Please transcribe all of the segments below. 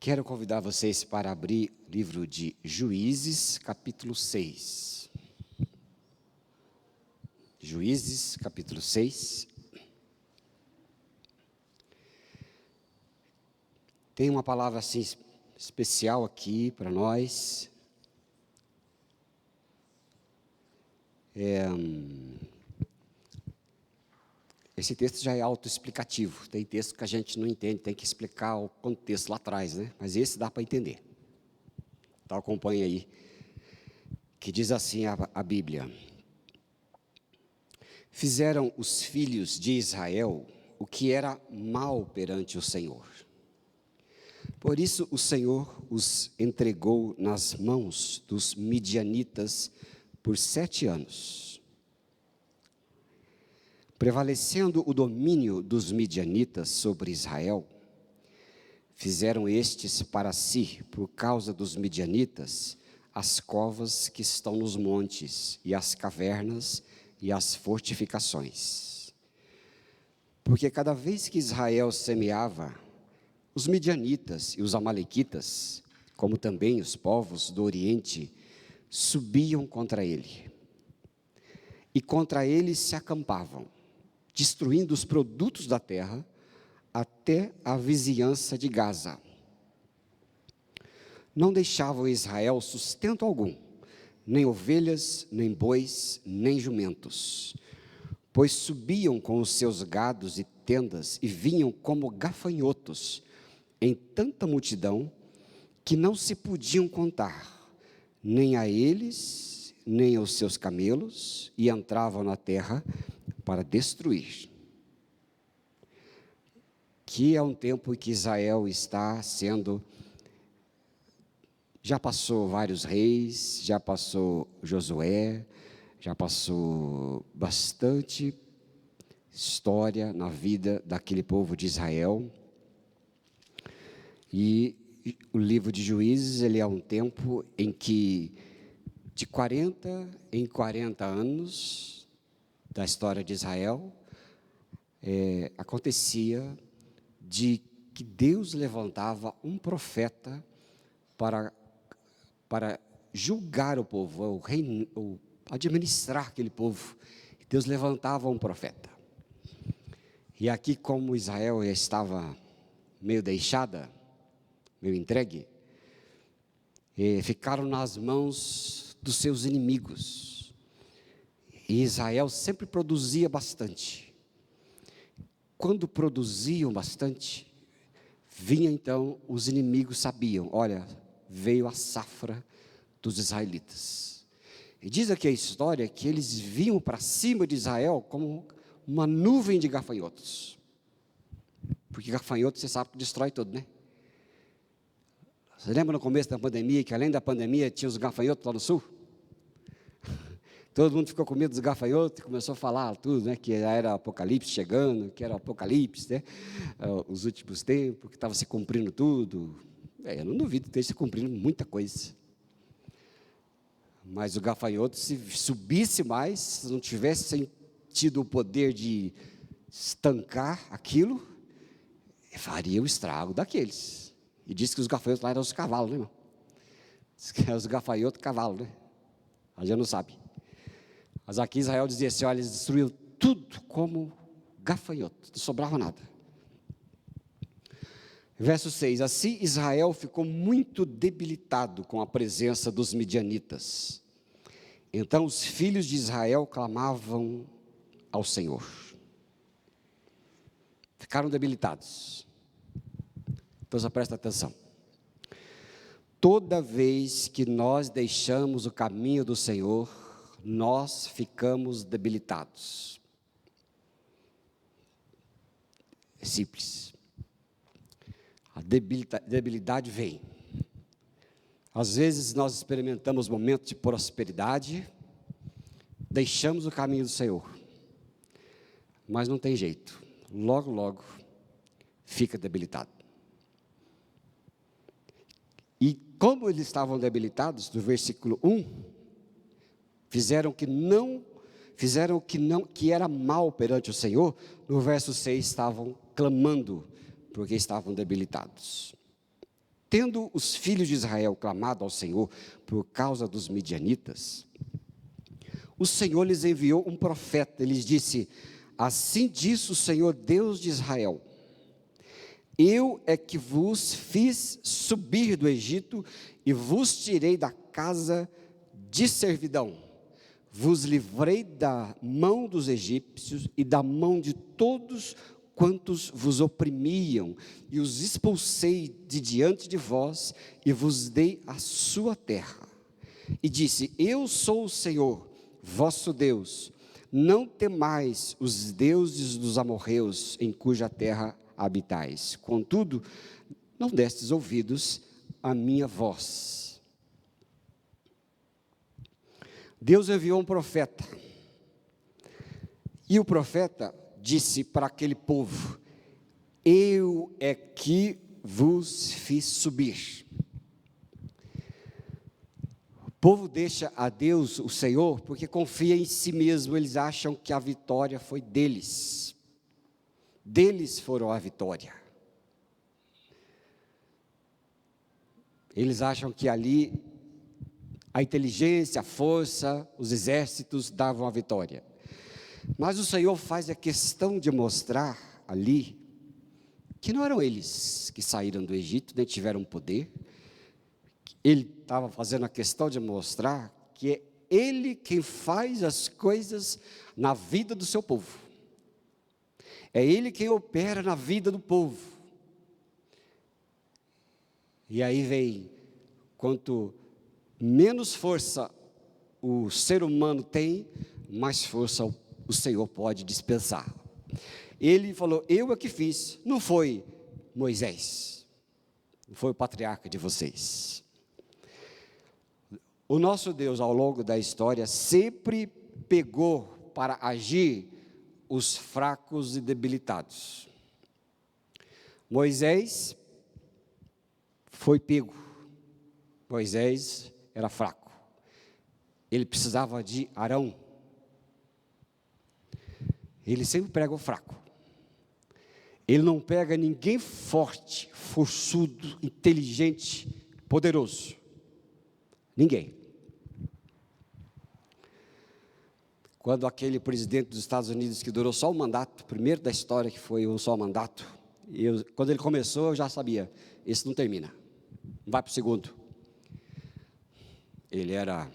Quero convidar vocês para abrir o livro de Juízes, capítulo 6. Juízes, capítulo 6. Tem uma palavra assim especial aqui para nós. Esse texto já é autoexplicativo. Tem texto que a gente não entende, tem que explicar o contexto lá atrás, né? Mas esse dá para entender. Então acompanha aí, que diz assim a Bíblia: Fizeram os filhos de Israel o que era mal perante o Senhor. Por isso o Senhor os entregou nas mãos dos midianitas por 7 anos. Prevalecendo o domínio dos midianitas sobre Israel, fizeram estes para si, por causa dos midianitas, as covas que estão nos montes, e as cavernas e as fortificações. Porque cada vez que Israel semeava, os midianitas e os amalequitas, como também os povos do Oriente, subiam contra ele. E contra ele se acampavam, destruindo os produtos da terra, até a vizinhança de Gaza. Não deixavam Israel sustento algum, nem ovelhas, nem bois, nem jumentos, pois subiam com os seus gados e tendas e vinham como gafanhotos em tanta multidão que não se podiam contar, nem a eles, nem aos seus camelos, e entravam na terra para destruir. Que é um tempo em que Israel está sendo, já passou vários reis, já passou Josué, já passou bastante história na vida daquele povo de Israel. E o livro de Juízes, ele é um tempo em que, de 40 em 40 anos da história de Israel, acontecia de que Deus levantava um profeta para julgar o povo, ou administrar aquele povo. Deus levantava um profeta. E aqui, como Israel já estava meio deixada, meio entregue, ficaram nas mãos dos seus inimigos. E Israel sempre produzia bastante. Quando produziam bastante, vinha então, os inimigos sabiam, olha, veio a safra dos israelitas. E diz aqui a história que eles vinham para cima de Israel como uma nuvem de gafanhotos. Porque gafanhoto, você sabe que destrói tudo, né? Você lembra no começo da pandemia, que além da pandemia tinha os gafanhotos lá no sul? Todo mundo ficou com medo dos gafanhotos e começou a falar tudo, né? Que era Apocalipse chegando, que era o Apocalipse, né? Os últimos tempos, que estava se cumprindo tudo. Eu não duvido que esteja se cumprindo muita coisa. Mas o gafanhoto, se subisse mais, se não tivesse tido o poder de estancar aquilo, faria o estrago daqueles. E disse que os gafanhotos lá eram os cavalos, né, irmão? Diz que eram os gafanhotos cavalos, né? A gente não sabe. Mas aqui Israel dizia assim, olha, eles destruíram tudo como gafanhoto, não sobrava nada. Verso 6, assim Israel ficou muito debilitado com a presença dos midianitas. Então os filhos de Israel clamavam ao Senhor. Ficaram debilitados. Então só presta atenção. Toda vez que nós deixamos o caminho do Senhor, nós ficamos debilitados. É simples. A debilidade vem. Às vezes nós experimentamos momentos de prosperidade, deixamos o caminho do Senhor, mas não tem jeito. Logo, logo, fica debilitado. E como eles estavam debilitados, no versículo 1, fizeram que era mal perante o Senhor. No verso 6 estavam clamando, porque estavam debilitados. Tendo os filhos de Israel clamado ao Senhor por causa dos midianitas, o Senhor lhes enviou um profeta. Ele lhes disse: assim diz o Senhor Deus de Israel: eu é que vos fiz subir do Egito e vos tirei da casa de servidão. Vos livrei da mão dos egípcios e da mão de todos quantos vos oprimiam, e os expulsei de diante de vós, e vos dei a sua terra. E disse: eu sou o Senhor, vosso Deus. Não temais os deuses dos amorreus, em cuja terra habitais. Contudo, não destes ouvidos à minha voz. Deus enviou um profeta, e o profeta disse para aquele povo: eu é que vos fiz subir. O povo deixa a Deus, o Senhor, porque confia em si mesmo. Eles acham que a vitória foi deles. Deles foram a vitória. Eles acham que ali a inteligência, a força, os exércitos davam a vitória. Mas o Senhor faz a questão de mostrar ali que não eram eles que saíram do Egito, nem tiveram poder. Ele estava fazendo a questão de mostrar que é Ele quem faz as coisas na vida do seu povo. É Ele quem opera na vida do povo. E aí vem, quanto menos força o ser humano tem, mais força o Senhor pode dispensar. Ele falou: eu é que fiz, não foi Moisés, não foi o patriarca de vocês. O nosso Deus, ao longo da história, sempre pegou para agir os fracos e debilitados. Moisés foi pego. Moisés era fraco. Ele precisava de Arão. Ele sempre pega o fraco. Ele não pega ninguém forte, forçudo, inteligente, poderoso. Ninguém. Quando aquele presidente dos Estados Unidos, que durou só um mandato, primeiro da história que foi um só mandato, quando ele começou eu já sabia, esse não termina, vai para o segundo. Ele era,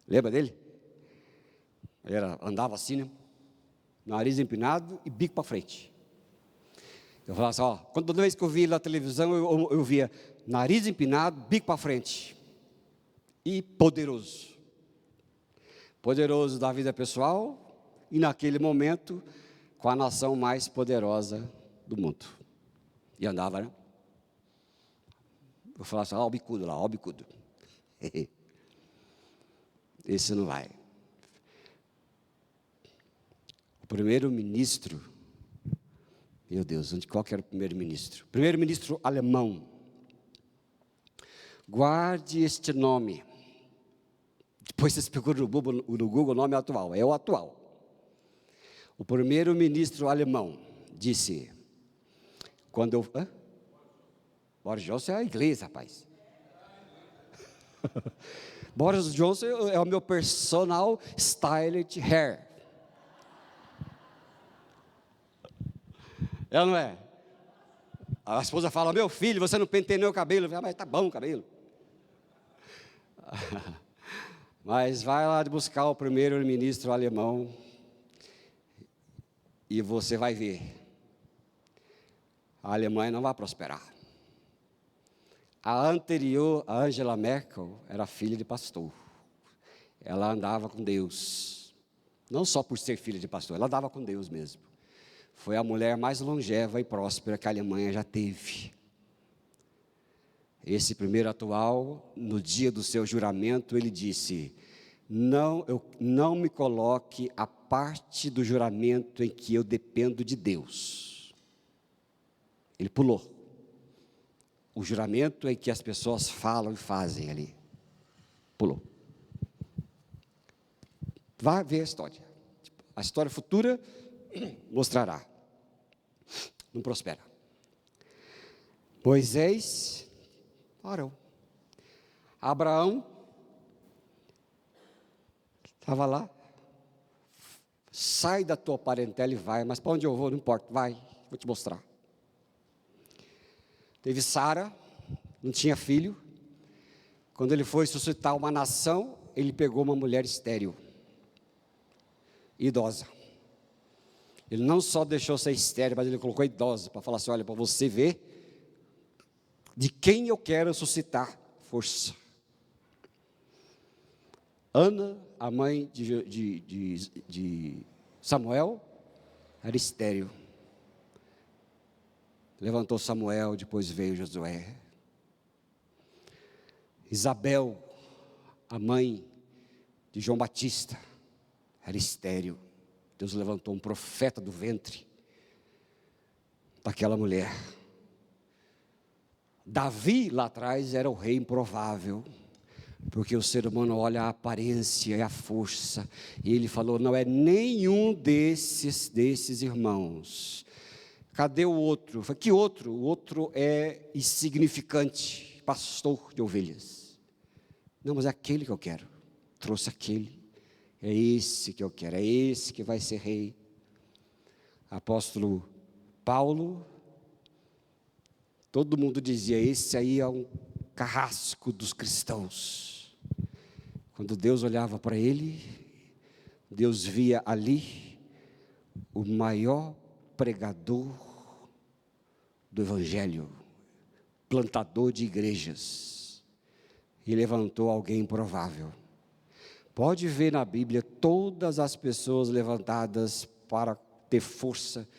lembra dele? Ele andava assim, né? Nariz empinado e bico para frente. Eu falava assim, ó, toda vez que eu via na televisão, eu via nariz empinado, bico para frente. E poderoso. Poderoso da vida pessoal e naquele momento com a nação mais poderosa do mundo. E andava, né? Eu falava assim, ó o bicudo lá, ó o bicudo. Esse não vai. O primeiro-ministro, meu Deus, qual que era o primeiro-ministro? Primeiro-ministro alemão. Guarde este nome. Depois vocês procuram no Google o nome atual, é o atual. O primeiro-ministro alemão disse, quando eu... Boris Johnson é a igreja, rapaz. Boris Johnson é o meu personal styled hair. É ou não é? A esposa fala, meu filho, você não penteou o cabelo. Eu falo, mas tá bom o cabelo. Mas vai lá buscar o primeiro-ministro alemão e você vai ver. A Alemanha não vai prosperar. A anterior, a Angela Merkel, era filha de pastor. Ela andava com Deus. Não só por ser filha de pastor, ela andava com Deus mesmo. Foi a mulher mais longeva e próspera que a Alemanha já teve. Esse primeiro atual, no dia do seu juramento, ele disse, não me coloque a parte do juramento em que eu dependo de Deus. Ele pulou. O juramento em que as pessoas falam e fazem ali. Pulou. Vá ver a história. A história futura mostrará. Não prospera. Moisés, Arão. Abraão estava lá. Sai da tua parentela e vai, mas para onde eu vou, não importa, vai, vou te mostrar. Teve Sara, não tinha filho. Quando ele foi suscitar uma nação, ele pegou uma mulher estéril, idosa. Ele não só deixou ser estéril, mas ele colocou idosa, para falar assim, olha, para você ver de quem eu quero suscitar força. Ana, a mãe de Samuel, era estéril. Levantou Samuel, depois veio Josué. Isabel, a mãe de João Batista, era estéril. Deus levantou um profeta do ventre daquela mulher. Davi, lá atrás, era o rei improvável, porque o ser humano olha a aparência e a força, e ele falou, não é nenhum desses irmãos. Cadê o outro? Falei, que outro? O outro é insignificante, pastor de ovelhas. Não, mas é aquele que eu quero. Trouxe aquele. É esse que eu quero, é esse que vai ser rei. Apóstolo Paulo, todo mundo dizia, esse aí é um carrasco dos cristãos. Quando Deus olhava para ele, Deus via ali o maior pregador do evangelho, plantador de igrejas, e levantou alguém improvável. Pode ver na Bíblia todas as pessoas levantadas para ter força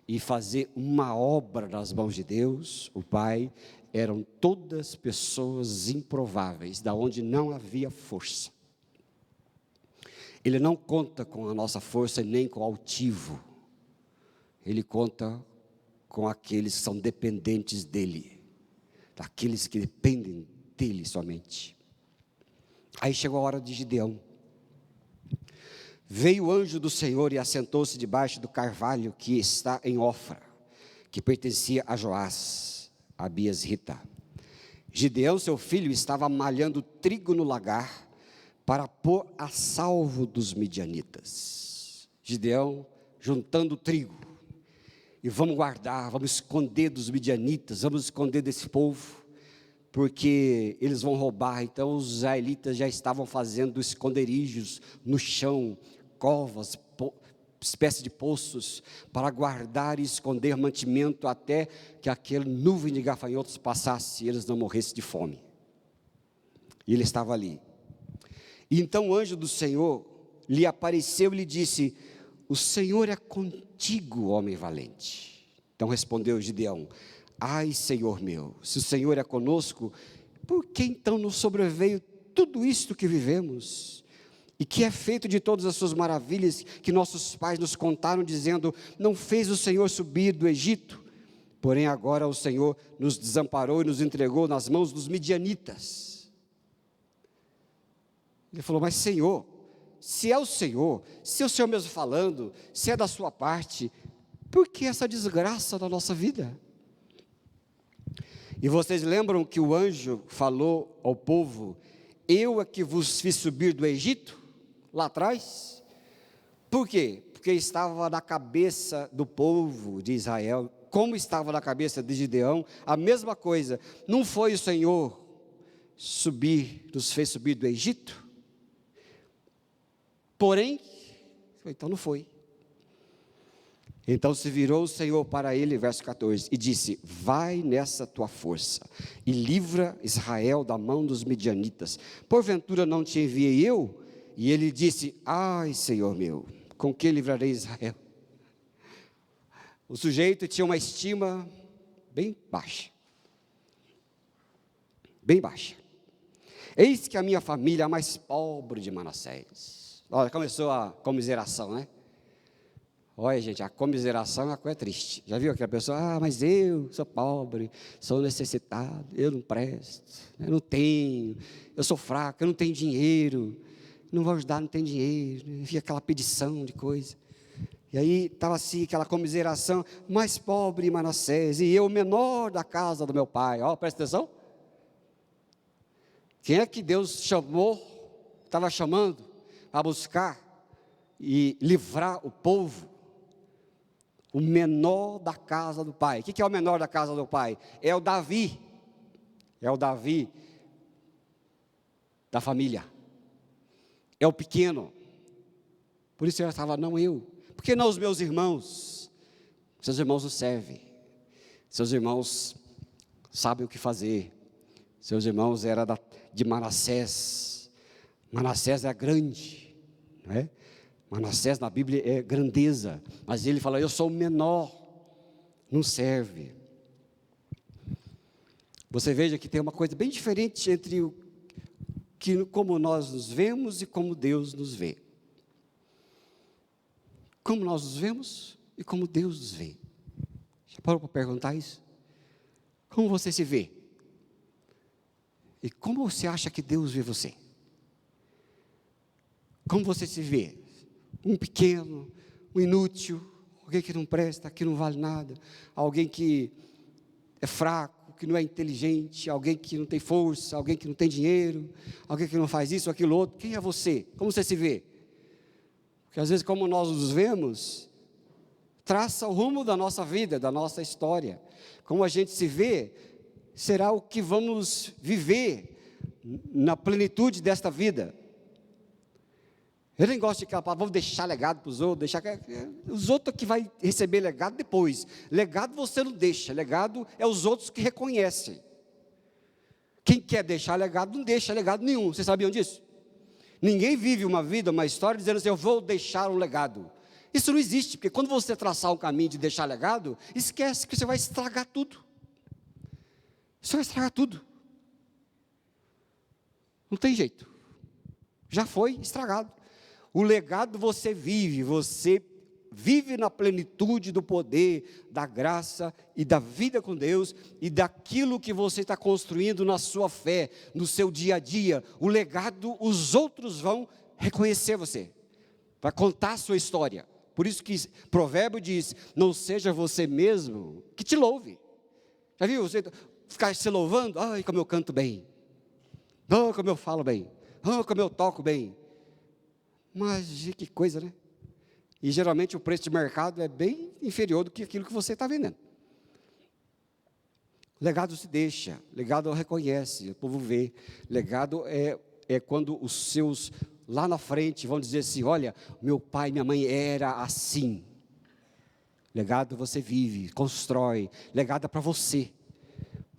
e fazer uma obra nas mãos de Deus, o Pai, eram todas pessoas improváveis, da onde não havia força. Ele não conta com a nossa força nem com o altivo, ele conta com aqueles que são dependentes dele, daqueles que dependem dele somente. Aí chegou a hora de Gideão. Veio o anjo do Senhor e assentou-se debaixo do carvalho que está em Ofra, que pertencia a Joás, a Abias-rita. Gideão, seu filho, estava malhando trigo no lagar para pôr a salvo dos midianitas. Gideão juntando trigo. E vamos guardar, vamos esconder dos midianitas, vamos esconder desse povo, porque eles vão roubar. Então os israelitas já estavam fazendo esconderijos no chão, covas, espécie de poços, para guardar e esconder mantimento até que aquela nuvem de gafanhotos passasse e eles não morressem de fome. E ele estava ali. E então o anjo do Senhor lhe apareceu e lhe disse, o Senhor é contigo, homem valente. Então respondeu Gideão, ai Senhor meu, se o Senhor é conosco, por que então nos sobreveio tudo isto que vivemos? E que é feito de todas as suas maravilhas que nossos pais nos contaram, dizendo, não fez o Senhor subir do Egito? Porém agora o Senhor nos desamparou e nos entregou nas mãos dos midianitas. Ele falou, mas Senhor, se é o Senhor mesmo falando, se é da sua parte, por que essa desgraça na nossa vida? E vocês lembram que o anjo falou ao povo, eu é que vos fiz subir do Egito, lá atrás? Por quê? Porque estava na cabeça do povo de Israel, como estava na cabeça de Gideão, a mesma coisa. Não foi o Senhor nos fez subir do Egito? Porém, então não foi. Então se virou o Senhor para ele, verso 14, e disse, vai nessa tua força, e livra Israel da mão dos midianitas, porventura não te enviei eu? E ele disse, ai Senhor meu, com que livrarei Israel? O sujeito tinha uma estima bem baixa, bem baixa. Eis que a minha família é a mais pobre de Manassés. Olha, começou a comiseração, né? Olha, gente, a comiseração é uma coisa triste. Já viu aquela pessoa, mas eu sou pobre, sou necessitado, eu não presto, eu não tenho, eu sou fraco, eu não tenho dinheiro, não vou ajudar, não tenho dinheiro, enfia aquela pedição de coisa. E aí estava assim, aquela comiseração, mais pobre Manassés, e eu menor da casa do meu pai. Ó, presta atenção. Quem é que Deus chamou, estava chamando, a buscar e livrar o povo? O menor da casa do pai. O que é o menor da casa do pai? É o Davi. É o Davi da família. É o pequeno. Por isso ela estava, não eu. Por que não os meus irmãos? Seus irmãos nos servem. Seus irmãos sabem o que fazer. Seus irmãos eram de Manassés. Manassés é grande, não é? Manassés na Bíblia é grandeza. Mas ele fala, eu sou o menor. Não serve. Você veja que tem uma coisa bem diferente entre como nós nos vemos e como Deus nos vê. Como nós nos vemos e como Deus nos vê. Já parou para perguntar isso? Como você se vê? E como você acha que Deus vê você? Como você se vê? Um pequeno, um inútil, alguém que não presta, que não vale nada, alguém que é fraco, que não é inteligente, alguém que não tem força, alguém que não tem dinheiro, alguém que não faz isso, aquilo outro. Quem é você? Como você se vê? Porque às vezes como nós nos vemos, traça o rumo da nossa vida, da nossa história. Como a gente se vê, será o que vamos viver na plenitude desta vida. Eu nem gosto de aquela palavra, vamos deixar legado para os outros, os outros que vai receber legado depois. Legado você não deixa, legado é os outros que reconhecem. Quem quer deixar legado, não deixa legado nenhum, vocês sabiam disso? Ninguém vive uma vida, uma história, dizendo assim, eu vou deixar um legado. Isso não existe, porque quando você traçar um caminho de deixar legado, esquece que você vai estragar tudo. Você vai estragar tudo. Não tem jeito. Já foi estragado. O legado você vive na plenitude do poder, da graça e da vida com Deus e daquilo que você está construindo na sua fé, no seu dia a dia. O legado, os outros vão reconhecer você, para contar a sua história. Por isso que provérbio diz, não seja você mesmo que te louve. Já viu você ficar se louvando? Ai, como eu canto bem. Oh, como eu falo bem. Oh, como eu toco bem. Mas que coisa, né? E geralmente o preço de mercado é bem inferior do que aquilo que você está vendendo. Legado se deixa, legado reconhece, o povo vê. Legado é quando os seus lá na frente vão dizer assim, olha, meu pai e minha mãe era assim. Legado você vive, constrói, legado é para você.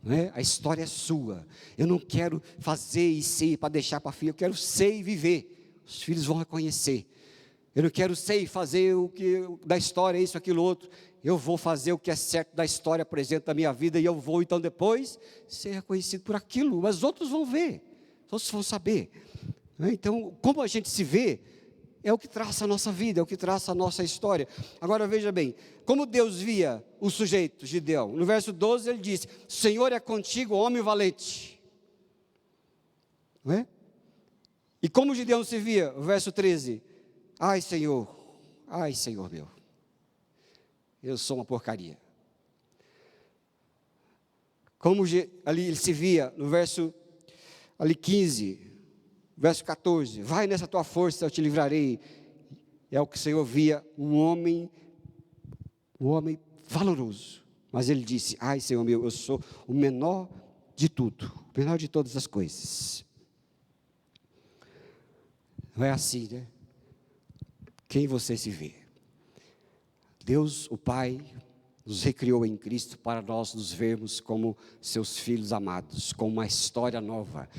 Não é? A história é sua. Eu não quero fazer e ser para deixar para a filha, eu quero ser e viver. Os filhos vão reconhecer. Eu não quero ser e fazer o que da história, isso, aquilo, outro. Eu vou fazer o que é certo da história presente da minha vida e eu vou então depois ser reconhecido por aquilo. Mas outros vão ver, outros vão saber. Então, como a gente se vê, é o que traça a nossa vida, é o que traça a nossa história. Agora veja bem, como Deus via o sujeito, Gideão. No verso 12 ele disse, Senhor é contigo, homem valente. Não é? E como Gideão se via, o verso 13, ai Senhor meu, eu sou uma porcaria. Como ali ele se via, no verso ali 15, verso 14, vai nessa tua força, eu te livrarei. É o que o Senhor via, um homem valoroso. Mas ele disse, ai Senhor meu, eu sou o menor de tudo, o menor de todas as coisas. Não é assim, né? Quem você se vê? Deus, o Pai, nos recriou em Cristo para nós nos vermos como seus filhos amados, com uma história nova.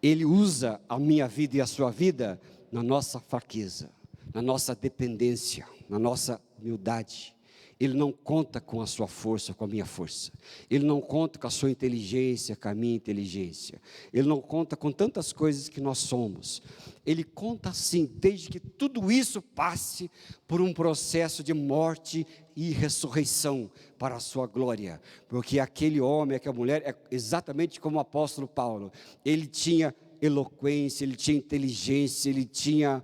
Ele usa a minha vida e a sua vida na nossa fraqueza, na nossa dependência, na nossa humildade. Ele não conta com a sua força, com a minha força. Ele não conta com a sua inteligência, com a minha inteligência. Ele não conta com tantas coisas que nós somos. Ele conta sim, desde que tudo isso passe por um processo de morte e ressurreição para a sua glória. Porque aquele homem, aquela mulher, é exatamente como o apóstolo Paulo. Ele tinha eloquência, ele tinha inteligência, ele tinha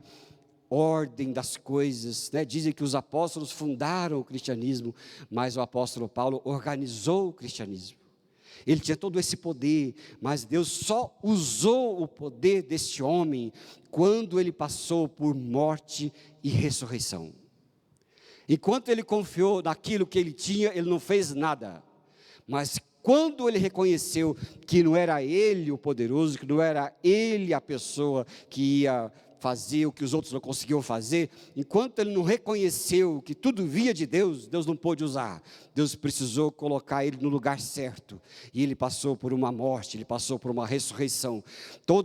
ordem das coisas, né? Dizem que os apóstolos fundaram o cristianismo, mas o apóstolo Paulo organizou o cristianismo. Ele tinha todo esse poder, mas Deus só usou o poder deste homem quando ele passou por morte e ressurreição. Enquanto ele confiou naquilo que ele tinha, ele não fez nada. Mas quando ele reconheceu que não era ele o poderoso, que não era ele a pessoa que ia fazer o que os outros não conseguiam fazer, enquanto ele não reconheceu que tudo vinha de Deus, Deus não pôde usar. Deus precisou colocar ele no lugar certo. E ele passou por uma morte, ele passou por uma ressurreição.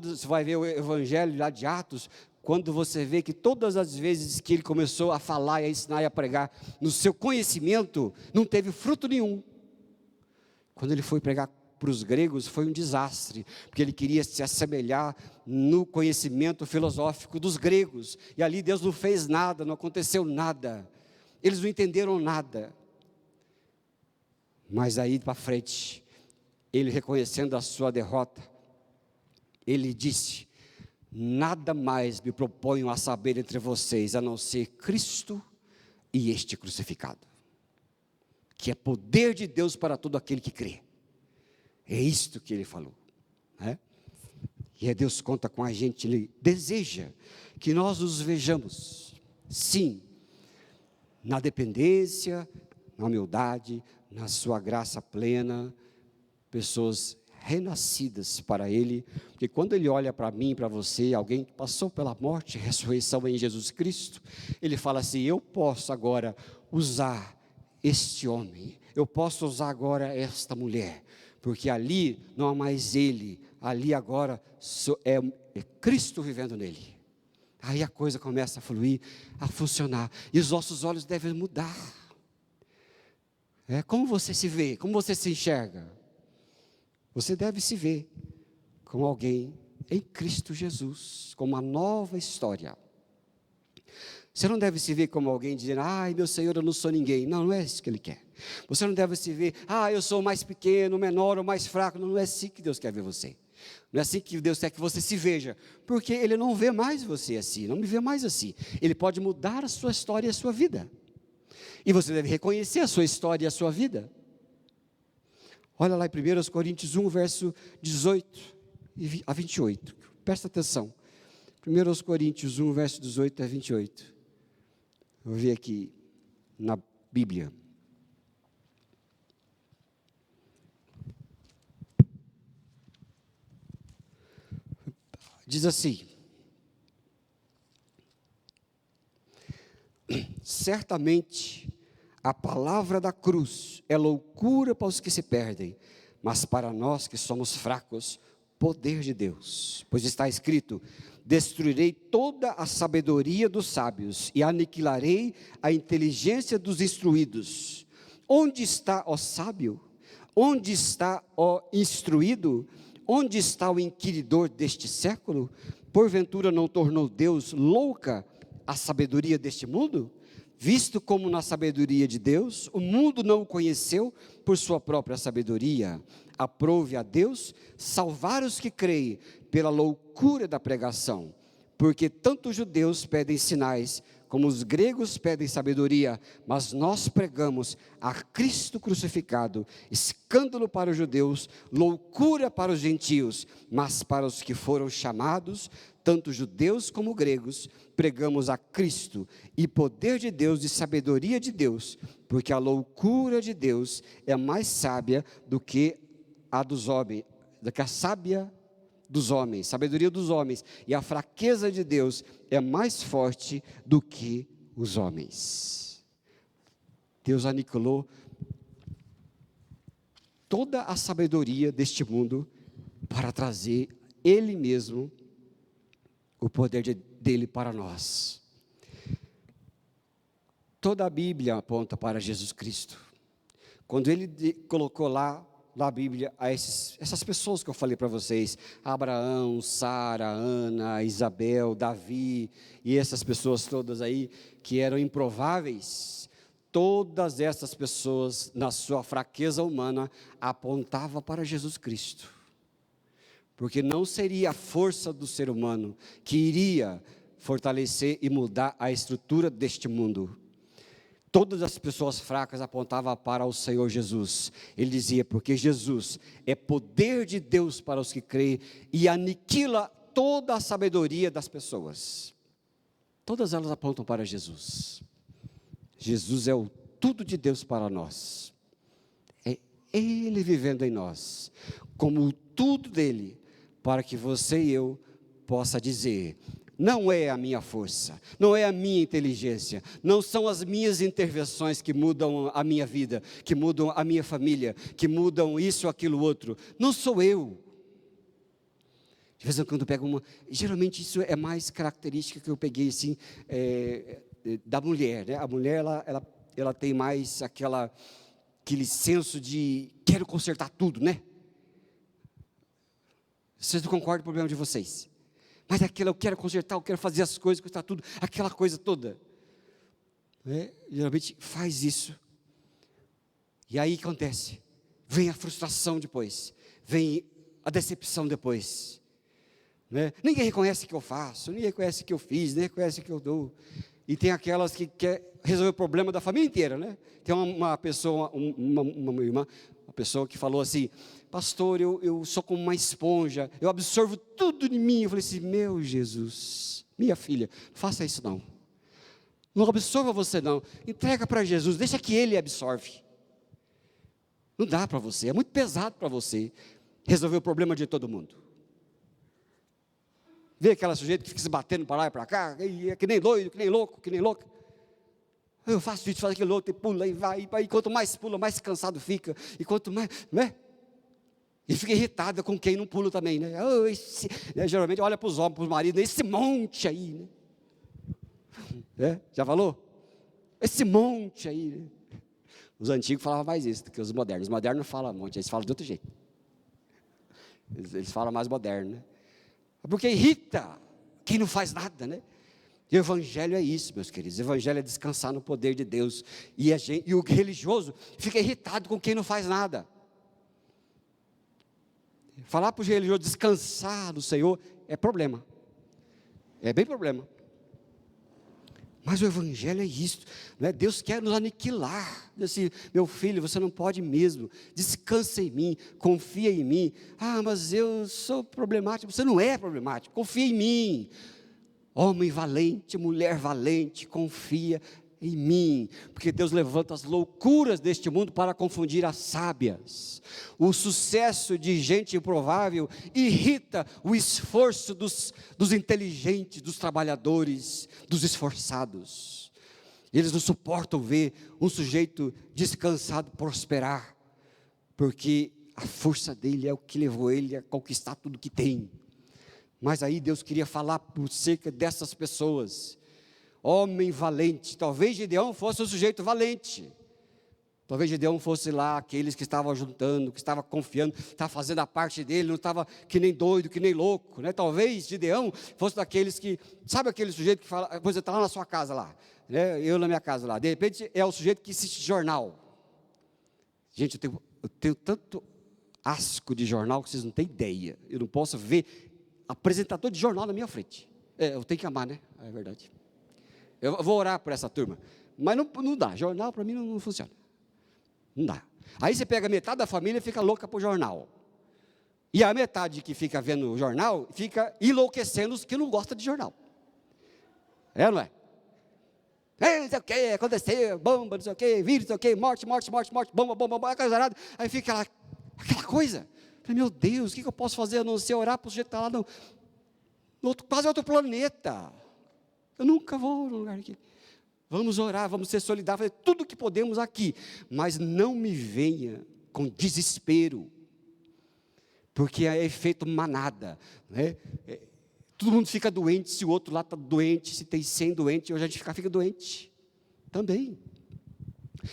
Você vai ver o evangelho lá de Atos, quando você vê que todas as vezes que ele começou a falar, e a ensinar e a pregar, no seu conhecimento, não teve fruto nenhum. Quando ele foi pregar para os gregos, foi um desastre, porque ele queria se assemelhar no conhecimento filosófico dos gregos, e ali Deus não fez nada, não aconteceu nada, eles não entenderam nada. Mas aí para frente, ele reconhecendo a sua derrota, ele disse: nada mais me proponho a saber entre vocês, a não ser Cristo e este crucificado, que é poder de Deus para todo aquele que crê. É isto que ele falou, né? E Deus conta com a gente, Ele deseja que nós nos vejamos, sim, na dependência, na humildade, na sua graça plena, pessoas renascidas para Ele, porque quando Ele olha para mim, para você, alguém que passou pela morte e ressurreição em Jesus Cristo, Ele fala assim: eu posso agora usar este homem, eu posso usar agora esta mulher, porque ali não há mais ele, ali agora é Cristo vivendo nele. Aí a coisa começa a fluir, a funcionar, e os nossos olhos devem mudar. Como você se vê, como você se enxerga? Você deve se ver como alguém em Cristo Jesus, com uma nova história. Você não deve se ver como alguém dizendo: ai, meu Senhor, eu não sou ninguém. Não, não é isso que Ele quer. Você não deve se ver: ah, eu sou mais pequeno, menor ou mais fraco. Não, não é assim que Deus quer ver você. Não é assim que Deus quer que você se veja, porque Ele não vê mais você assim, não me vê mais assim. Ele pode mudar a sua história e a sua vida, e você deve reconhecer a sua história e a sua vida. Olha lá em 1 Coríntios 1, verso 18 a 28, presta atenção. 1 Coríntios 1, verso 18 a 28, vou ver aqui na Bíblia. Diz assim: certamente a palavra da cruz é loucura para os que se perdem, mas para nós que somos fracos, poder de Deus. Pois está escrito: destruirei toda a sabedoria dos sábios e aniquilarei a inteligência dos instruídos. Onde está, ó sábio? Onde está, ó instruído? Onde está o inquiridor deste século? Porventura não tornou Deus louca a sabedoria deste mundo? Visto como na sabedoria de Deus, o mundo não o conheceu por sua própria sabedoria. Aprove a Deus salvar os que creem pela loucura da pregação, porque tanto os judeus pedem sinais, como os gregos pedem sabedoria, mas nós pregamos a Cristo crucificado, escândalo para os judeus, loucura para os gentios, mas para os que foram chamados, tanto judeus como gregos, pregamos a Cristo, e poder de Deus e sabedoria de Deus, porque a loucura de Deus é mais sábia do que a dos homens, do que a sábia dos homens, sabedoria dos homens, e a fraqueza de Deus é mais forte do que os homens. Deus aniquilou toda a sabedoria deste mundo para trazer Ele mesmo, o poder dele para nós. Toda a Bíblia aponta para Jesus Cristo. Quando Ele colocou lá na Bíblia a essas pessoas que eu falei para vocês, Abraão, Sara, Ana, Isabel, Davi, e essas pessoas todas aí, que eram improváveis, todas essas pessoas, na sua fraqueza humana, apontavam para Jesus Cristo, porque não seria a força do ser humano que iria fortalecer e mudar a estrutura deste mundo. Todas as pessoas fracas apontavam para o Senhor Jesus. Ele dizia, porque Jesus é poder de Deus para os que creem e aniquila toda a sabedoria das pessoas. Todas elas apontam para Jesus. Jesus é o tudo de Deus para nós. É Ele vivendo em nós, como o tudo dele, para que você e eu possa dizer, não é a minha força, não é a minha inteligência, não são as minhas intervenções que mudam a minha vida, que mudam a minha família, que mudam isso, aquilo, outro. Não sou eu. De vez em quando eu pego uma, geralmente isso é mais característica que eu peguei assim, da mulher, né? A mulher, ela tem mais aquele senso de, quero consertar tudo, né? Vocês não concordam com o problema de vocês? Mas eu quero consertar, eu quero fazer as coisas, consertar tudo, aquela coisa toda. Geralmente faz isso. E aí o que acontece? Vem a frustração depois, vem a decepção depois. Ninguém reconhece o que eu faço, ninguém reconhece o que eu fiz, ninguém reconhece o que eu dou. E tem aquelas que querem resolver o problema da família inteira, né? Tem uma pessoa, uma irmã, uma pessoa que falou assim, pastor, eu sou como uma esponja, eu absorvo tudo de mim. Eu falei assim, meu Jesus, minha filha, não faça isso não. Não absorva você não, entrega para Jesus, deixa que Ele absorve. Não dá para você, é muito pesado para você resolver o problema de todo mundo. Vê aquela sujeito que fica se batendo para lá e para cá, e é que nem doido, que nem louco, que nem louca. Eu faço isso, faço aquilo outro, e pula, e vai, e quanto mais pula, mais cansado fica, e quanto mais, né? E fica irritada com quem não pula também, né? Geralmente olha para os homens, para os maridos, esse monte aí, né? Já falou? Esse monte aí, né? Os antigos falavam mais isso do que os modernos. Os modernos não falam monte, eles falam de outro jeito. Eles falam mais moderno, né? Porque irrita quem não faz nada, né? E o evangelho é isso, meus queridos. O evangelho é descansar no poder de Deus. E o religioso fica irritado com quem não faz nada. Falar para o religioso descansar no Senhor é problema. É bem problema. Mas o evangelho é isso, né? Deus quer nos aniquilar. Diz assim, meu filho, você não pode mesmo, descansa em mim, confia em mim. Ah, mas eu sou problemático. Você não é problemático, confia em mim. Homem valente, mulher valente, confia em mim, porque Deus levanta as loucuras deste mundo para confundir as sábias. O sucesso de gente improvável irrita o esforço dos inteligentes, dos trabalhadores, dos esforçados. Eles não suportam ver um sujeito descansado prosperar, porque a força dele é o que levou ele a conquistar tudo que tem. Mas aí Deus queria falar por cerca dessas pessoas. Homem valente, talvez Gideão fosse um sujeito valente, talvez Gideão fosse lá aqueles que estavam juntando, que estavam confiando, estava fazendo a parte dele, não estava que nem doido, que nem louco, né? Talvez Gideão fosse daqueles que, sabe aquele sujeito que fala, você está lá na sua casa lá, né? Eu na minha casa lá, de repente é o sujeito que assiste jornal. Gente, eu tenho tanto asco de jornal que vocês não têm ideia, eu não posso ver apresentador de jornal na minha frente, eu tenho que amar, né? É verdade. Eu vou orar por essa turma, mas não dá, jornal para mim não funciona, não dá. Aí você pega metade da família e fica louca por jornal, e a metade que fica vendo o jornal, fica enlouquecendo os que não gostam de jornal, não é? Não sei o que, aconteceu, bomba, não sei o que, vírus, não sei o que, morte, bomba, aí fica aquela coisa, meu Deus, o que eu posso fazer a não ser orar para o sujeito que está lá quase outro planeta. Eu nunca vou no lugar aqui. Vamos orar, vamos ser solidários, fazer tudo o que podemos aqui. Mas não me venha com desespero, porque é efeito manada, né? Todo mundo fica doente, se o outro lá está doente, se tem 100 doentes, hoje a gente fica doente também.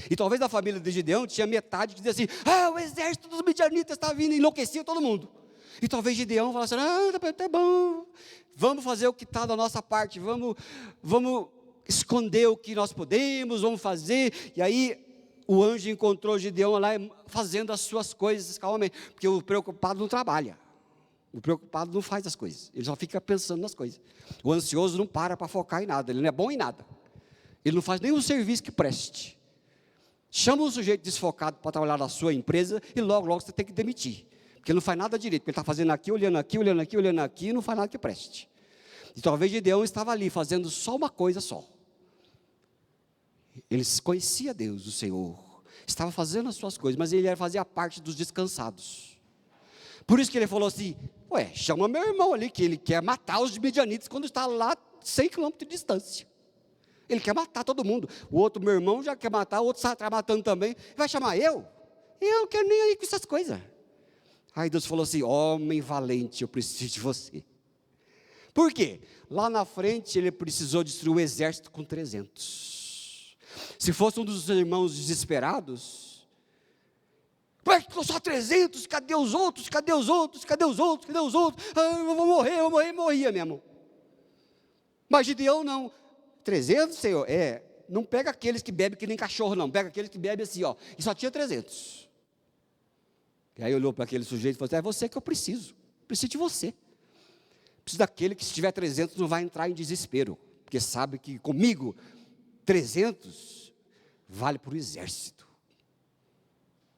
E talvez da família de Gideão tinha metade que dizia assim, o exército dos midianitas está vindo, e enlouquecia todo mundo. E talvez Gideão falasse, tá bom, vamos fazer o que está da nossa parte, vamos esconder o que nós podemos, vamos fazer. E aí o anjo encontrou Gideão lá fazendo as suas coisas calmamente, porque o preocupado não trabalha. O preocupado não faz as coisas, ele só fica pensando nas coisas. O ansioso não para focar em nada, ele não é bom em nada. Ele não faz nenhum serviço que preste. Chama um sujeito desfocado para trabalhar na sua empresa e logo você tem que demitir. Porque ele não faz nada direito, porque ele está fazendo aqui, olhando aqui, olhando aqui, olhando aqui, e não faz nada que preste. E talvez Gideão estava ali fazendo só uma coisa só. Ele conhecia Deus, o Senhor, estava fazendo as suas coisas, mas ele fazia parte dos descansados. Por isso que ele falou assim, chama meu irmão ali, que ele quer matar os midianitas quando está lá 100 quilômetros de distância. Ele quer matar todo mundo. O outro, meu irmão, já quer matar, o outro está matando também. Vai chamar eu? Eu não quero nem ir com essas coisas. Aí Deus falou assim, homem valente, eu preciso de você. Por quê? Lá na frente ele precisou destruir o exército com 300. Se fosse um dos irmãos desesperados, só 300, cadê os outros, cadê os outros, cadê os outros, cadê os outros? Eu vou morrer, morria mesmo. Mas Gideão não. 300, Senhor? Não pega aqueles que bebem que nem cachorro, não. Pega aqueles que bebem assim, e só tinha 300. E aí olhou para aquele sujeito e falou assim, é você que eu preciso de você. Preciso daquele que se tiver 300 não vai entrar em desespero, porque sabe que comigo 300 vale para o exército.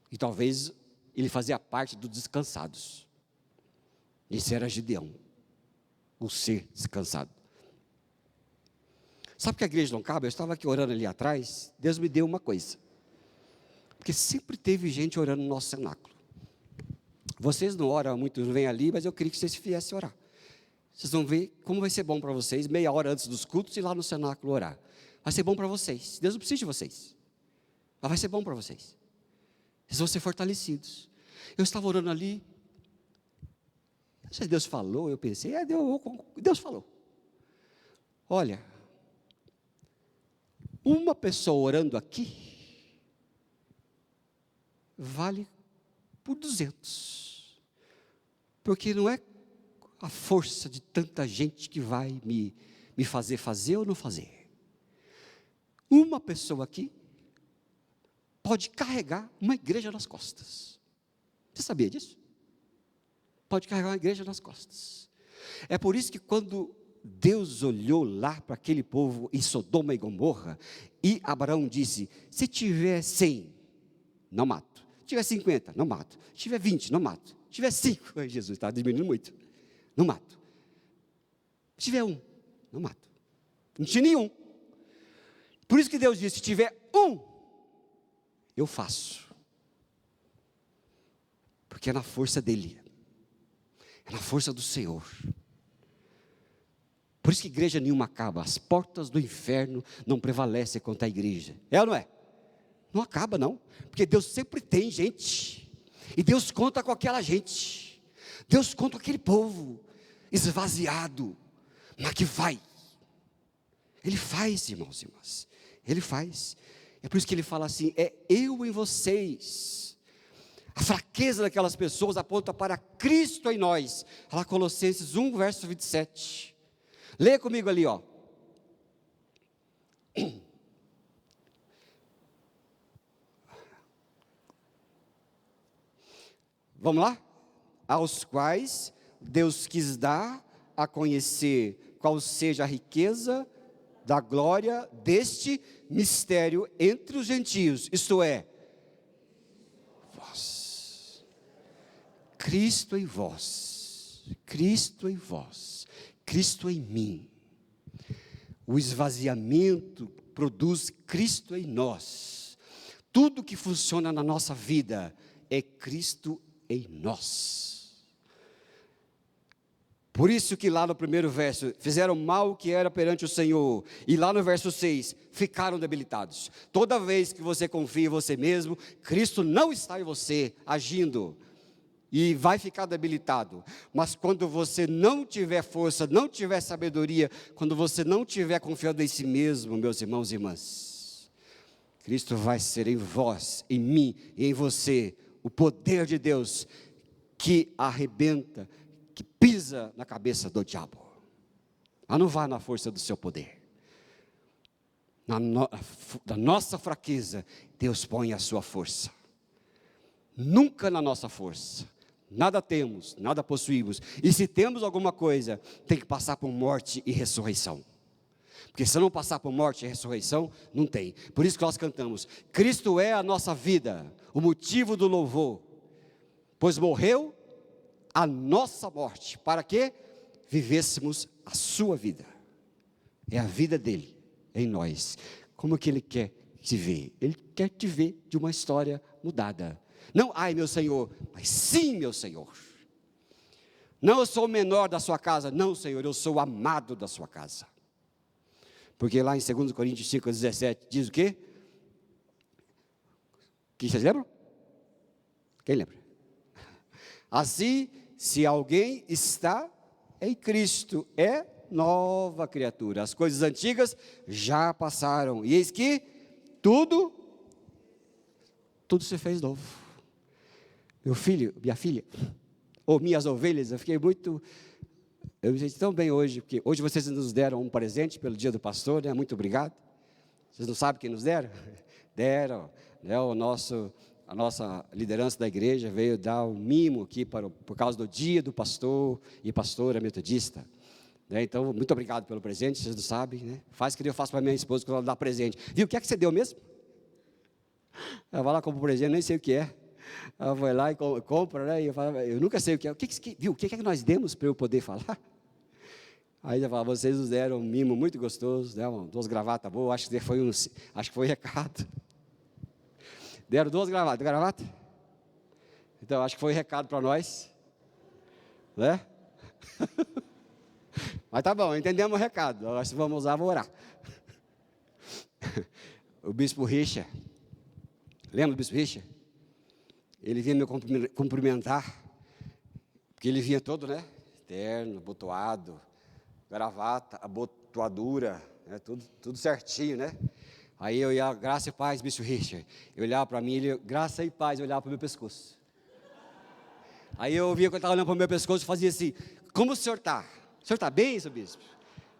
E talvez ele fazia parte dos descansados. Esse era Gideão, o ser descansado. Sabe que a igreja não cabe? Eu estava aqui orando ali atrás, Deus me deu uma coisa. Porque sempre teve gente orando no nosso cenáculo. Vocês não oram muito, não vêm ali, mas eu queria que vocês viessem orar. Vocês vão ver como vai ser bom para vocês, meia hora antes dos cultos, ir lá no cenáculo orar. Vai ser bom para vocês. Deus não precisa de vocês. Mas vai ser bom para vocês. Vocês vão ser fortalecidos. Eu estava orando ali. Não sei se Deus falou, eu pensei, Deus falou. Olha, uma pessoa orando aqui vale por 200. Porque não é a força de tanta gente que vai me fazer ou não fazer. Uma pessoa aqui pode carregar uma igreja nas costas. Você sabia disso? Pode carregar uma igreja nas costas. É por isso que quando Deus olhou lá para aquele povo em Sodoma e Gomorra, e Abraão disse, se tiver 100, não mato. Se tiver 50, não mato. Se tiver 20, não mato. Se tiver 5, Jesus está diminuindo muito, não mato. Se tiver 1, não mato. Não tinha nenhum. Por isso que Deus disse, se tiver 1, eu faço. Porque é na força dEle. É na força do Senhor. Por isso que igreja nenhuma acaba. As portas do inferno não prevalecem contra a igreja. É ou não é? Não acaba não. Porque Deus sempre tem gente. E Deus conta com aquela gente. Deus conta com aquele povo esvaziado. Mas que vai. Ele faz, irmãos e irmãs. Ele faz. É por isso que ele fala assim, é eu em vocês. A fraqueza daquelas pessoas aponta para Cristo em nós. Lá Colossenses 1, verso 27. Leia comigo ali, Vamos lá? Aos quais Deus quis dar a conhecer qual seja a riqueza da glória deste mistério entre os gentios, isto é, vós, Cristo em vós, Cristo em vós, Cristo em mim. O esvaziamento produz Cristo em nós. Tudo que funciona na nossa vida é Cristo em nós. Por isso que lá no primeiro verso, fizeram mal o que era perante o Senhor. E lá no verso 6, ficaram debilitados. Toda vez que você confia em você mesmo, Cristo não está em você, agindo. E vai ficar debilitado. Mas quando você não tiver força, não tiver sabedoria, quando você não tiver confiando em si mesmo, meus irmãos e irmãs, Cristo vai ser em vós, em mim e em você, o poder de Deus que arrebenta, que pisa na cabeça do diabo. Mas não vai na força do seu poder. Na nossa fraqueza, Deus põe a sua força. Nunca na nossa força. Nada temos, nada possuímos. E se temos alguma coisa, tem que passar por morte e ressurreição. Porque se não passar por morte e ressurreição, não tem. Por isso que nós cantamos: Cristo é a nossa vida, o motivo do louvor. Pois morreu a nossa morte, para que vivêssemos a sua vida. É a vida dele em nós. Como que ele quer te ver? Ele quer te ver de uma história mudada. Não, ai meu Senhor, mas sim meu Senhor. Não, eu sou o menor da sua casa. Não, Senhor, eu sou o amado da sua casa. Porque lá em 2 Coríntios 5:17 diz o quê? Que vocês lembram? Quem lembra? Assim, se alguém está em Cristo, é nova criatura. As coisas antigas já passaram. E eis que tudo se fez novo. Meu filho, minha filha, ou minhas ovelhas, eu me senti tão bem hoje, porque hoje vocês nos deram um presente pelo dia do pastor, né? Muito obrigado. Vocês não sabem quem nos deram? Deram, né? A nossa liderança da igreja veio dar um mimo aqui por causa do dia do pastor e pastora metodista. Né? Então, muito obrigado pelo presente, vocês não sabem, né? Faz o que eu faço para minha esposa quando ela dá presente. Viu, o que é que você deu mesmo? Ela vai lá, compra um presente, nem sei o que é. Ela vai lá e compra, né? E eu nunca sei o que é. Viu, o que é que nós demos para eu poder falar? Aí ela fala: vocês nos deram um mimo muito gostoso, né? Duas gravatas boas, acho que foi recado. Deram duas gravatas? Então, acho que foi recado para nós, né? Mas tá bom, entendemos o recado. Agora, se vamos usar, vou orar. O bispo Richa, lembra do bispo Richa? Ele vinha me cumprimentar, porque ele vinha todo, né? Terno, abotoado, gravata, abotoadura, né? Tudo certinho, né? Aí eu ia, graça e paz, bispo Richard. Eu olhava para mim, ele, graça e paz, eu olhava para o meu pescoço. Aí eu via que ele estava olhando para o meu pescoço e fazia assim: como o senhor está? O senhor está bem, seu bispo?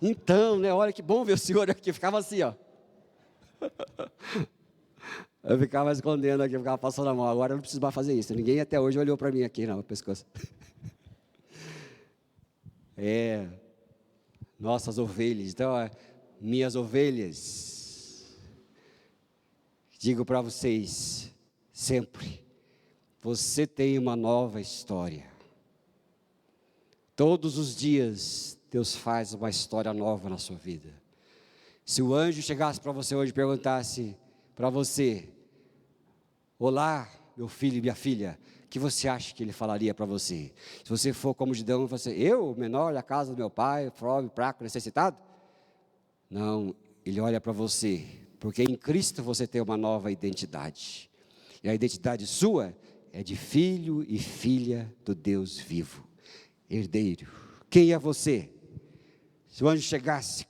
Então, né, olha que bom ver o senhor aqui. Ficava assim, ó. Eu ficava escondendo aqui, ficava passando a mão. Agora eu não preciso mais fazer isso. Ninguém até hoje olhou para mim aqui, não, o pescoço. Nossas ovelhas. Então, minhas ovelhas, digo para vocês, sempre, você tem uma nova história. Todos os dias, Deus faz uma história nova na sua vida. Se o anjo chegasse para você hoje e perguntasse para você: olá, meu filho e minha filha, o que você acha que ele falaria para você? Se você for como Gideão, você: eu, menor da casa do meu pai, pobre, fraco, necessitado? Não, ele olha para você, porque em Cristo você tem uma nova identidade. E a identidade sua é de filho e filha do Deus vivo, herdeiro. Quem é você? Se o anjo chegasse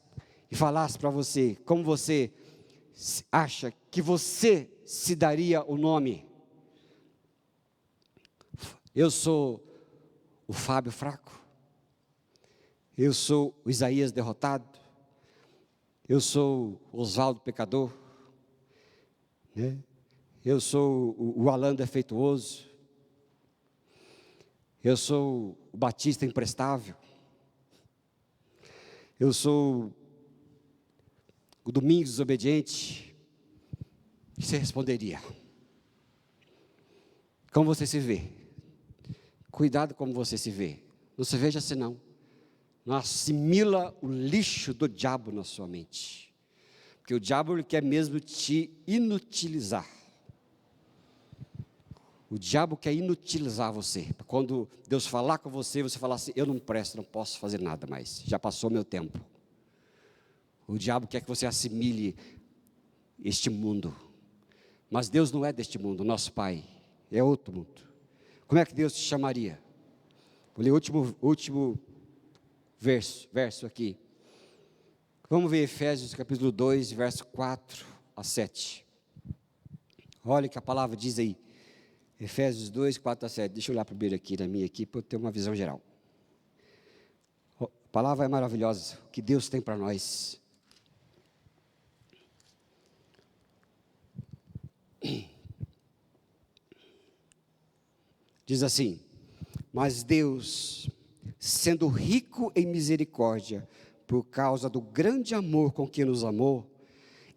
e falasse para você, como você acha que você se daria o nome? Eu sou o Fábio fraco, eu sou o Isaías derrotado, eu sou o Oswaldo pecador, né? Eu sou o Alan defeituoso, eu sou o Batista imprestável, eu sou o Domingos desobediente. O que você responderia? Como você se vê? Cuidado como você se vê. Não se veja assim não. Não assimila o lixo do diabo na sua mente. Porque o diabo ele quer mesmo te inutilizar. O diabo quer inutilizar você. Quando Deus falar com você, você falar assim: eu não presto, não posso fazer nada mais. Já passou meu tempo. O diabo quer que você assimile este mundo. Mas Deus não é deste mundo, nosso Pai é outro mundo. Como é que Deus te chamaria? Vou ler o último verso aqui. Vamos ver Efésios capítulo 2, verso 4 a 7. Olha o que a palavra diz aí. Efésios 2, 4 a 7. Deixa eu olhar primeiro aqui na minha aqui, para eu ter uma visão geral. A palavra é maravilhosa, o que Deus tem para nós. Diz assim: Mas Deus, sendo rico em misericórdia, por causa do grande amor com que nos amou,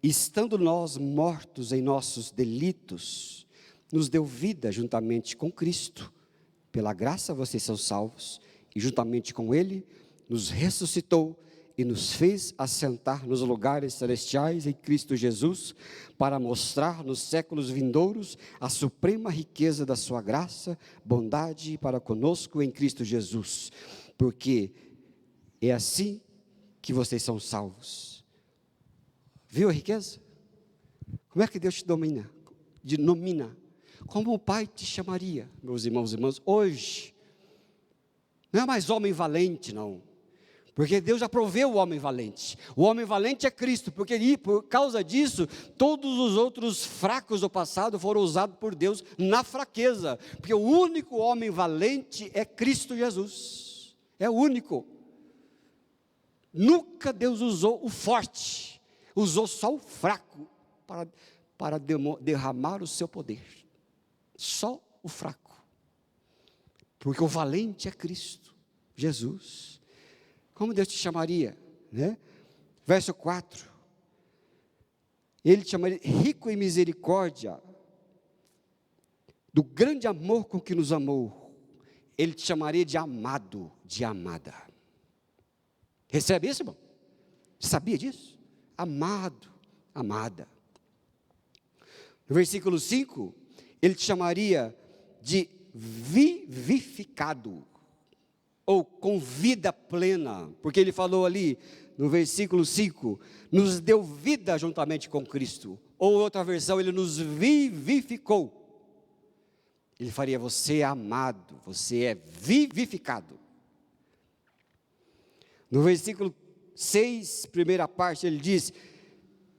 estando nós mortos em nossos delitos, nos deu vida juntamente com Cristo. Pela graça vocês são salvos, e juntamente com Ele, nos ressuscitou e nos fez assentar nos lugares celestiais em Cristo Jesus, para mostrar nos séculos vindouros a suprema riqueza da sua graça, bondade para conosco em Cristo Jesus. Porque é assim que vocês são salvos. Viu a riqueza? Como é que Deus te denomina? Como o Pai te chamaria, meus irmãos e irmãs, hoje? Não é mais homem valente, não. Porque Deus já proveu o homem valente. O homem valente é Cristo, porque por causa disso, todos os outros fracos do passado foram usados por Deus na fraqueza. Porque o único homem valente é Cristo Jesus. É o único. Nunca Deus usou o forte, usou só o fraco para derramar o seu poder. Só o fraco. Porque o valente é Cristo Jesus. Como Deus te chamaria, né? Verso 4. Ele te chamaria rico em misericórdia, do grande amor com que nos amou. Ele te chamaria de amado, de amada. Recebe isso, irmão? Você sabia disso? Amado, amada. No versículo 5, ele te chamaria de vivificado, ou com vida plena, porque ele falou ali, no versículo 5, nos deu vida juntamente com Cristo, ou outra versão, ele nos vivificou. Ele faria você amado, você é vivificado. No versículo 6, primeira parte, ele diz,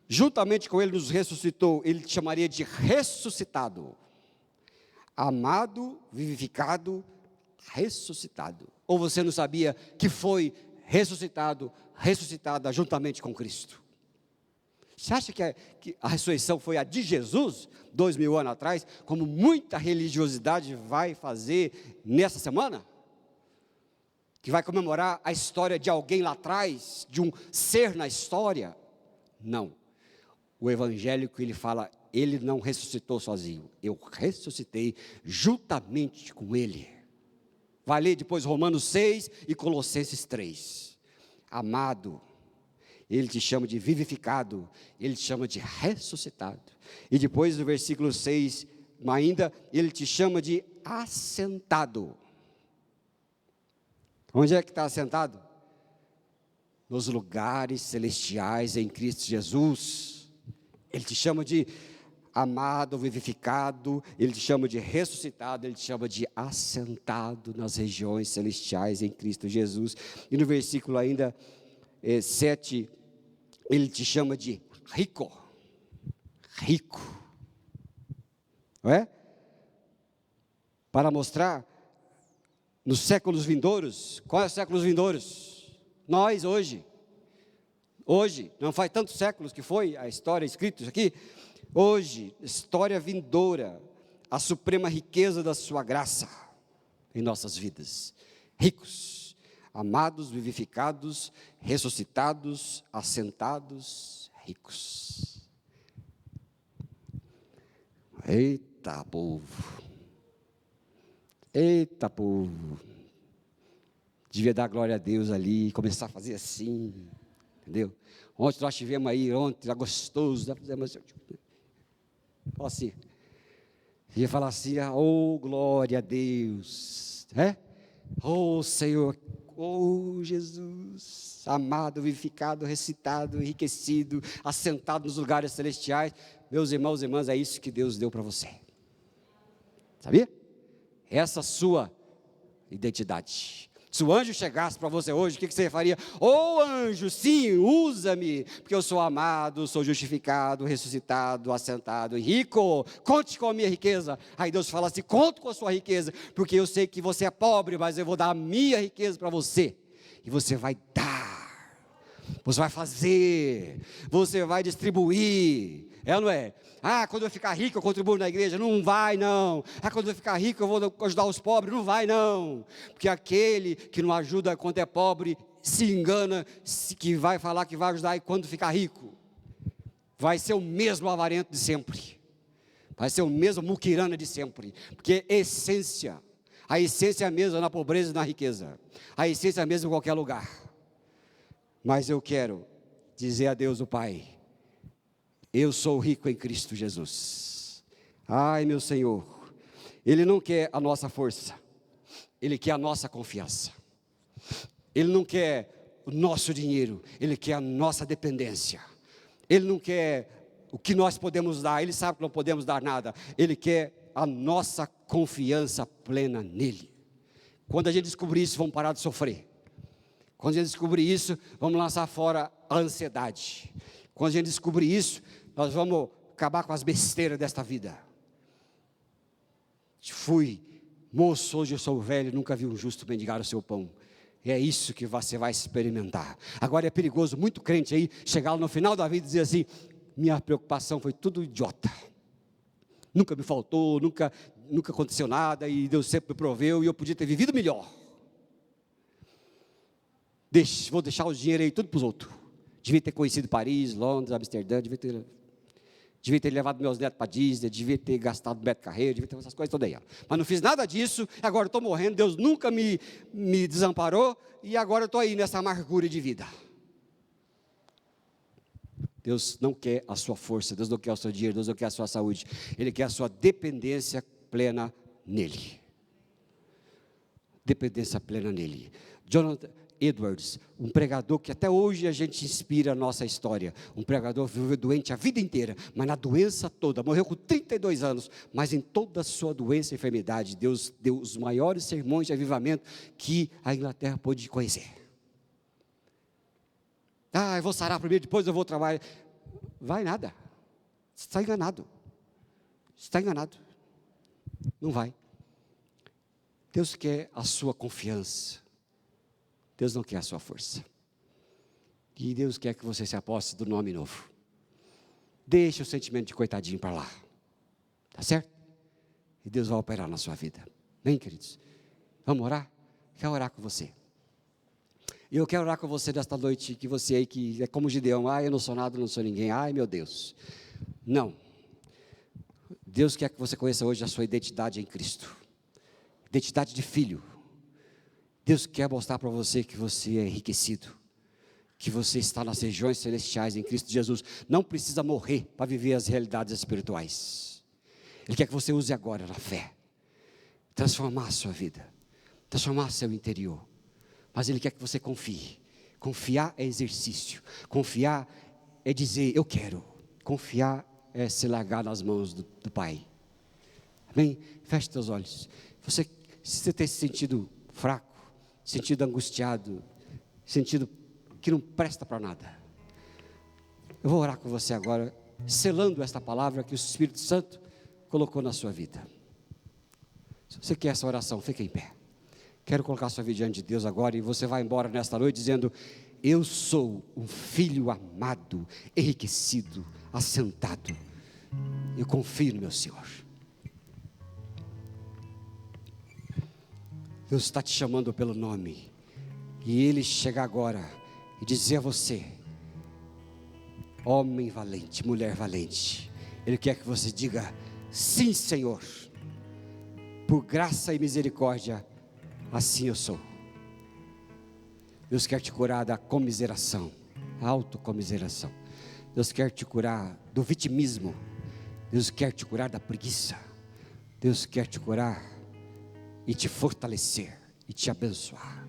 juntamente com ele nos ressuscitou, ele te chamaria de ressuscitado. Amado, vivificado, ressuscitado. Ou você não sabia que foi ressuscitada juntamente com Cristo? Você acha que a ressurreição foi a de Jesus, 2000 anos atrás, como muita religiosidade vai fazer nessa semana? Que vai comemorar a história de alguém lá atrás, de um ser na história? Não. O evangélico, ele fala, ele não ressuscitou sozinho, eu ressuscitei juntamente com ele. Vai ler depois Romanos 6 e Colossenses 3. Amado, ele te chama de vivificado, ele te chama de ressuscitado. E depois no versículo 6, ainda, ele te chama de assentado. Onde é que está assentado? Nos lugares celestiais em Cristo Jesus. Ele te chama de amado, vivificado, ele te chama de ressuscitado, ele te chama de assentado nas regiões celestiais em Cristo Jesus. E no versículo ainda 7, ele te chama de rico, rico, não é? Para mostrar nos séculos vindouros. Quais os séculos vindouros? Nós hoje, não faz tantos séculos que foi a história escrita isso aqui. Hoje, história vindoura, a suprema riqueza da sua graça em nossas vidas. Ricos, amados, vivificados, ressuscitados, assentados, ricos. Eita povo, eita povo, devia dar glória a Deus ali, começar a fazer assim, entendeu? Ontem nós tivemos aí, ontem, era gostoso, nós fizemos assim, ia falar assim, oh glória a Deus, oh Senhor, oh Jesus, amado, vivificado, recitado, enriquecido, assentado nos lugares celestiais. Meus irmãos e irmãs, é isso que Deus deu para você, sabia? Essa sua identidade. Se o anjo chegasse para você hoje, o que você faria? Ô anjo, sim, usa-me, porque eu sou amado, sou justificado, ressuscitado, assentado e rico. Conte com a minha riqueza. Aí Deus fala assim, conte com a sua riqueza, porque eu sei que você é pobre, mas eu vou dar a minha riqueza para você. E você vai dar. Você vai fazer, você vai distribuir, é ou não é? Ah, quando eu ficar rico eu contribuo na igreja. Não vai não. Ah, quando eu ficar rico eu vou ajudar os pobres. Não vai não. Porque aquele que não ajuda quando é pobre, se engana, que vai falar que vai ajudar e quando ficar rico, vai ser o mesmo avarento de sempre. Vai ser o mesmo muquirana de sempre. Porque essência, a essência é a mesma na pobreza e na riqueza. A essência é a mesma em qualquer lugar. Mas eu quero dizer a Deus o Pai: eu sou rico em Cristo Jesus. Ai, meu Senhor, Ele não quer a nossa força, Ele quer a nossa confiança. Ele não quer o nosso dinheiro, Ele quer a nossa dependência. Ele não quer o que nós podemos dar, Ele sabe que não podemos dar nada. Ele quer a nossa confiança plena nele. Quando a gente descobrir isso, vamos parar de sofrer. Quando a gente descobrir isso, vamos lançar fora a ansiedade. Quando a gente descobrir isso, nós vamos acabar com as besteiras desta vida. Fui moço, hoje eu sou velho, nunca vi um justo mendigar o seu pão. E é isso que você vai experimentar. Agora é perigoso, muito crente aí, chegar no final da vida e dizer assim: minha preocupação foi tudo idiota. Nunca me faltou, nunca aconteceu nada, e Deus sempre me proveu, e eu podia ter vivido melhor. Vou deixar o dinheiro aí tudo para os outros. Devia ter conhecido Paris, Londres, Amsterdã, devia ter levado meus netos para Disney, devia ter gastado Beto Carreiro, devia ter essas coisas todas aí. Mas não fiz nada disso, agora estou morrendo, Deus nunca me desamparou, e agora estou aí nessa amargura de vida. Deus não quer a sua força, Deus não quer o seu dinheiro, Deus não quer a sua saúde, Ele quer a sua dependência plena nele. Dependência plena nele. Jonathan Edwards, um pregador que até hoje a gente inspira a nossa história, um pregador que viveu doente a vida inteira, mas na doença toda, morreu com 32 anos, mas em toda a sua doença e enfermidade, Deus deu os maiores sermões de avivamento que a Inglaterra pôde conhecer. Ah, eu vou sarar primeiro, depois eu vou trabalhar. Vai nada, você está enganado, não vai. Deus quer a sua confiança, Deus não quer a sua força. E Deus quer que você se aposte do nome novo. Deixe o sentimento de coitadinho para lá. Tá certo? E Deus vai operar na sua vida. Bem, queridos? Vamos orar? Quero orar com você. E eu quero orar com você nesta noite, que você aí que é como Gideão: eu não sou nada, não sou ninguém, ai meu Deus. Não. Deus quer que você conheça hoje a sua identidade em Cristo. Identidade de filho. Deus quer mostrar para você que você é enriquecido, que você está nas regiões celestiais em Cristo Jesus. Não precisa morrer para viver as realidades espirituais. Ele quer que você use agora na fé, transformar a sua vida, transformar seu interior. Mas Ele quer que você confie. Confiar é exercício, confiar é dizer eu quero, confiar é se largar nas mãos do Pai. Amém? Feche teus olhos. Se você tem se sentido fraco, sentido angustiado, sentido que não presta para nada, eu vou orar com você agora, selando esta palavra que o Espírito Santo colocou na sua vida. Se você quer essa oração, fique em pé. Quero colocar sua vida diante de Deus agora, e você vai embora nesta noite dizendo: eu sou um filho amado, enriquecido, assentado, eu confio no meu Senhor. Deus está te chamando pelo nome, e Ele chega agora e dizer a você: homem valente, mulher valente, Ele quer que você diga: sim, Senhor, por graça e misericórdia, assim eu sou. Deus quer te curar da comiseração, autocomiseração. Deus quer te curar do vitimismo. Deus quer te curar da preguiça. Deus quer te curar e te fortalecer e te abençoar.